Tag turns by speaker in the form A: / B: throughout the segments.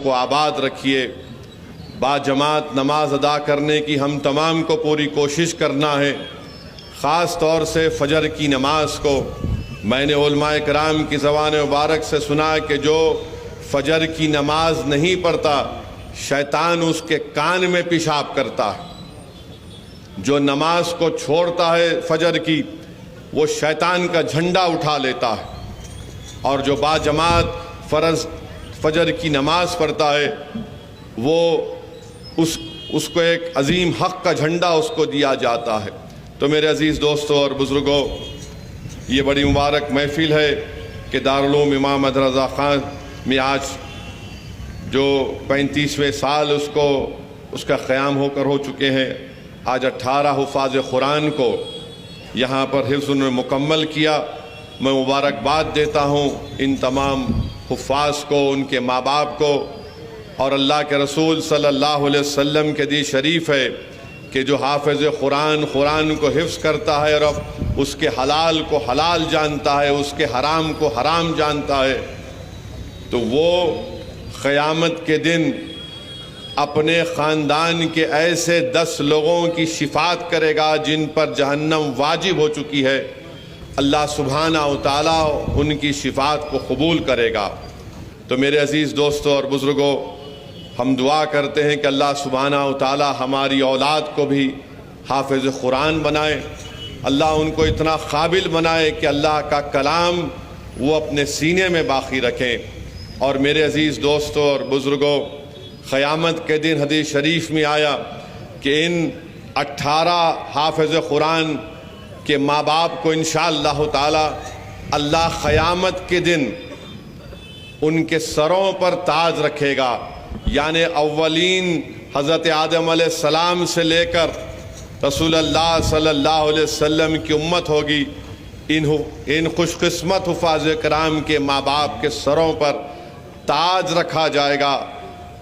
A: کو آباد رکھیے۔ باجماعت نماز ادا کرنے کی ہم تمام کو پوری کوشش کرنا ہے، خاص طور سے فجر کی نماز کو۔ میں نے علماء کرام کی زبان مبارک سے سنا ہے کہ جو فجر کی نماز نہیں پڑھتا شیطان اس کے کان میں پیشاب کرتا ہے۔ جو نماز کو چھوڑتا ہے فجر کی وہ شیطان کا جھنڈا اٹھا لیتا ہے، اور جو باجماعت فرض فجر کی نماز پڑھتا ہے وہ اس کو ایک عظیم حق کا جھنڈا اس کو دیا جاتا ہے۔ تو میرے عزیز دوستوں اور بزرگوں، یہ بڑی مبارک محفل ہے کہ دارالعلوم امام احمد رضا خان میں آج جو 35ویں سال اس کا قیام ہو چکے ہیں۔ آج 18 حفاظ قرآن کو یہاں پر حفظ نے مکمل کیا۔ میں مبارکباد دیتا ہوں ان تمام حفاظ کو، ان کے ماں باپ کو، اور اللہ کے رسول صلی اللہ علیہ وسلم کے حدیث شریف ہے کہ جو حافظ قرآن کو حفظ کرتا ہے اور اس کے حلال کو حلال جانتا ہے، اس کے حرام کو حرام جانتا ہے، تو وہ قیامت کے دن اپنے خاندان کے ایسے 10 لوگوں کی شفاعت کرے گا جن پر جہنم واجب ہو چکی ہے۔ اللہ سبحانہ و تعالیٰ ان کی شفاعت کو قبول کرے گا۔ تو میرے عزیز دوستوں اور بزرگوں، ہم دعا کرتے ہیں کہ اللہ سبحانہ و تعالیٰ ہماری اولاد کو بھی حافظ قرآن بنائے، اللہ ان کو اتنا قابل بنائے کہ اللہ کا کلام وہ اپنے سینے میں باقی رکھیں۔ اور میرے عزیز دوستوں اور بزرگوں، قیامت کے دن حدیث شریف میں آیا کہ ان 18 حافظ قرآن کے ماں باپ کو انشاءاللہ تعالی اللہ قیامت کے دن ان کے سروں پر تاج رکھے گا، یعنی اولین حضرت آدم علیہ السلام سے لے کر رسول اللہ صلی اللہ علیہ وسلم کی امت ہوگی، ان خوش قسمت حفاظ کرام کے ماں باپ کے سروں پر تاج رکھا جائے گا،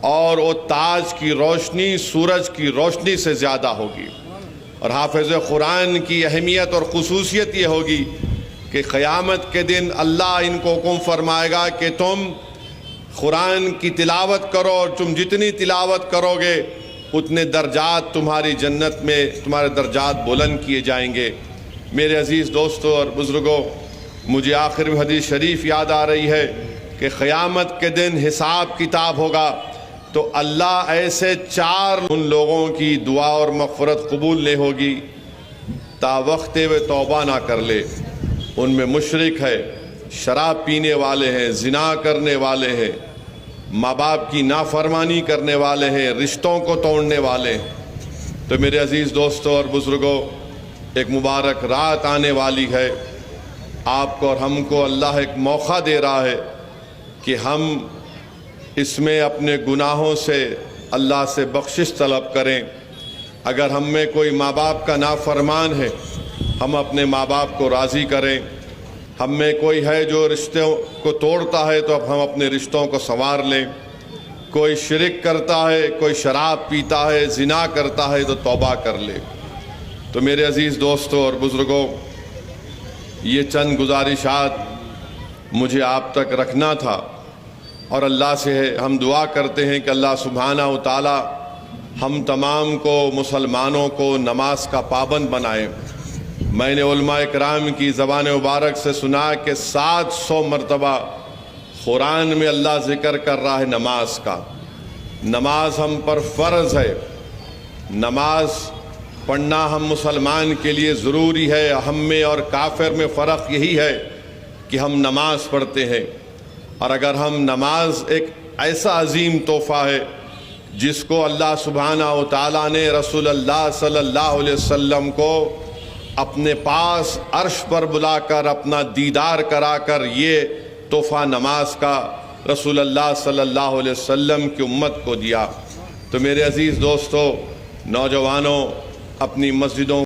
A: اور وہ تاج کی روشنی سورج کی روشنی سے زیادہ ہوگی۔ اور حافظ قرآن کی اہمیت اور خصوصیت یہ ہوگی کہ قیامت کے دن اللہ ان کو حکم فرمائے گا کہ تم قرآن کی تلاوت کرو، اور تم جتنی تلاوت کرو گے اتنے درجات تمہاری جنت میں تمہارے درجات بلند کیے جائیں گے۔ میرے عزیز دوستوں اور بزرگوں، مجھے آخر میں حدیث شریف یاد آ رہی ہے کہ قیامت کے دن حساب کتاب ہوگا تو اللہ ایسے 4 ان لوگوں کی دعا اور مغفرت قبول نہیں ہوگی تا وقت وہ توبہ نہ کر لے۔ ان میں مشرک ہے، شراب پینے والے ہیں، زنا کرنے والے ہیں، ماں باپ کی نافرمانی کرنے والے ہیں، رشتوں کو توڑنے والے ہیں۔ تو میرے عزیز دوستوں اور بزرگوں، ایک مبارک رات آنے والی ہے، آپ کو اور ہم کو اللہ ایک موقع دے رہا ہے کہ ہم اس میں اپنے گناہوں سے اللہ سے بخشش طلب کریں۔ اگر ہم میں کوئی ماں باپ کا نافرمان ہے، ہم اپنے ماں باپ کو راضی کریں۔ ہم میں کوئی ہے جو رشتوں کو توڑتا ہے تو اب ہم اپنے رشتوں کو سنوار لیں۔ کوئی شرک کرتا ہے، کوئی شراب پیتا ہے، زنا کرتا ہے تو توبہ کر لے۔ تو میرے عزیز دوستوں اور بزرگوں، یہ چند گزارشات مجھے آپ تک رکھنا تھا، اور اللہ سے ہم دعا کرتے ہیں کہ اللہ سبحانہ و تعالی ہم تمام کو مسلمانوں کو نماز کا پابند بنائے۔ میں نے علماء کرام کی زبان مبارک سے سنا کہ 700 مرتبہ قرآن میں اللہ ذکر کر رہا ہے نماز کا۔ نماز ہم پر فرض ہے، نماز پڑھنا ہم مسلمان کے لیے ضروری ہے۔ ہم میں اور کافر میں فرق یہی ہے کہ ہم نماز پڑھتے ہیں، اور اگر ہم نماز ایک ایسا عظیم تحفہ ہے جس کو اللہ سبحانہ و تعالیٰ نے رسول اللہ صلی اللہ علیہ وسلم کو اپنے پاس عرش پر بلا کر اپنا دیدار کرا کر یہ تحفہ نماز کا رسول اللہ صلی اللہ علیہ وسلم کی امت کو دیا۔ تو میرے عزیز دوستو، نوجوانوں، اپنی مسجدوں